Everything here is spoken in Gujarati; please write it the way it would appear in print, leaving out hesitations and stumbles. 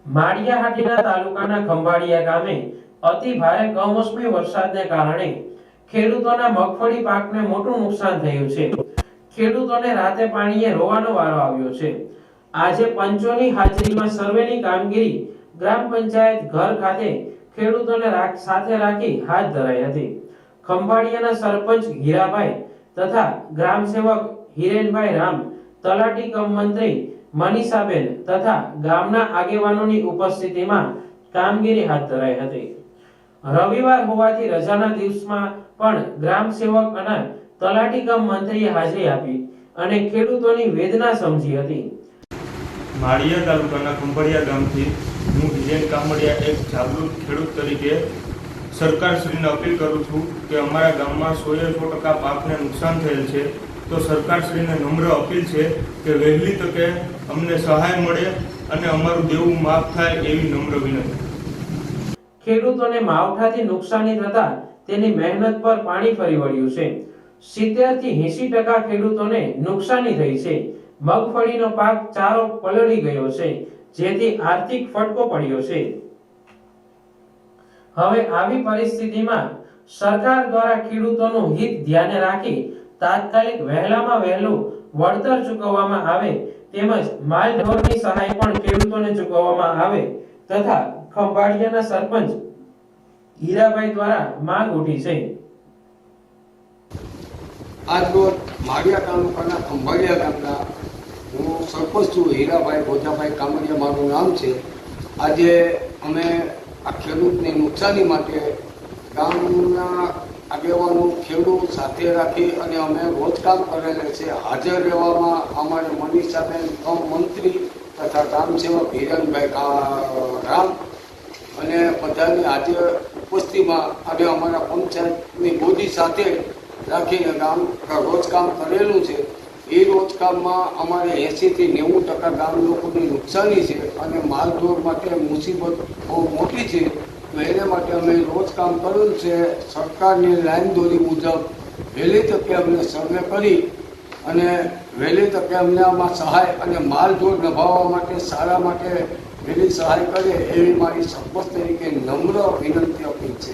માળિયાહાટીના તાલુકાના ખંભાળિયા ગામે અતિ ભારે કમોસમી વરસાદને કારણે ખેડૂતોના મગફળી પાકને મોટું નુકસાન થયું છે। ખેડૂતોને રાતે પાણીએ રોવાનો વારો આવ્યો છે। આજે પંચોની હાજરીમાં સર્વેની કામગીરી ગ્રામ પંચાયત ઘર ખાતે ખેડૂતોને સાથે રાખી હાથ ધરાઈ હતી। ખંભાળિયાના સરપંચ હીરાભાઈ તથા ગ્રામ સેવક હિરેનભાઈ રામ, તલાટી કમ મંત્રી મનીષાબેન તથા ગામના આગેવાનોની ઉપસ્થિતિમાં કામગીરી હાથ ધરાઈ હતી। રવિવાર હોવાથી રજાના દિવસમાં પણ ગ્રામ સેવક અને તલાટી કમ મંત્રીએ હાજરી આપી અને ખેડૂતોની વેદના સમજી હતી। માળિયા તાલુકાના ખંભાળિયા ગામથી હું હિરેન કામડિયા એક જાગૃત ખેડૂત તરીકે સરકારશ્રીને અપીલ કરું છું કે અમારા ગામમાં 100% પાકને નુકસાન થયેલ છે, તો સરકારશ્રીને નમ્ર અપીલ છે કે વહેલી તકે અમને સહાય મળે અને અમારું દેવું માફ થાય એવી નમ્ર વિનંતી। ખેડૂતોને માવઠાથી નુકસાની થતા તેની મહેનત પર પાણી ફરી વળ્યું છે। 70 થી 80% ખેડૂતોને નુકસાની થઈ છે। મગફળીનો પાક ચારો પલળી ગયો છે, જેથી આર્થિક ફટકો પડ્યો છે। હવે આવી પરિસ્થિતિમાં સરકાર દ્વારા ખેડૂતોનું હિત ધ્યાને રાખી તાત્કાલિક વહેલામાં વહેલું વળતર ચૂકવવામાં આવે તેમજ માલ ઢોરની સહાય પણ ખેડૂતોને ચૂકવવામાં આવે તથા ખંભાળિયાના સરપંચ હીરાભાઈ દ્વારા માંગ ઉઠી છે। આજ રોજ માળિયા તાલુકાના ખંભાળિયા ગામના હું સરપંચ છું, હીરાભાઈ ભોજાભાઈ કામડિયા મારું નામ છે। આજે અમે આ ખેડૂતની નુકસાની માટે ગામના આગેવાનો ખેડૂત સાથે રાખી અને અમે રોજકામ કરેલા છે। હાજર રહેવામાં અમારે મનીષાબેન મંત્રી તથા ગ્રામ સેવક હિરેનભાઈ રામ અને બધાની હાજર ઉપસ્થિતિમાં અને અમારા પંચાયતની બોડી સાથે રાખીને રોજકામ કરેલું છે। એ રોજકામમાં અમારે 80 થી 90% ગામ લોકોની નુકસાની છે અને માલઢોર માટે મુસીબત બહુ મોટી છે, તો એને માટે અમે રોજકામ કરેલું છે। સરકારની લાઈન દોરી મુજબ વહેલી તકે અમને સર્વે કરી અને વહેલી તકે અમને આમાં સહાય અને માલઢોર નભાવવા માટે સારા માટે વહેલી સહાય કરે એવી મારી સરપંચ તરીકે નમ્ર વિનંતી અપીલ છે।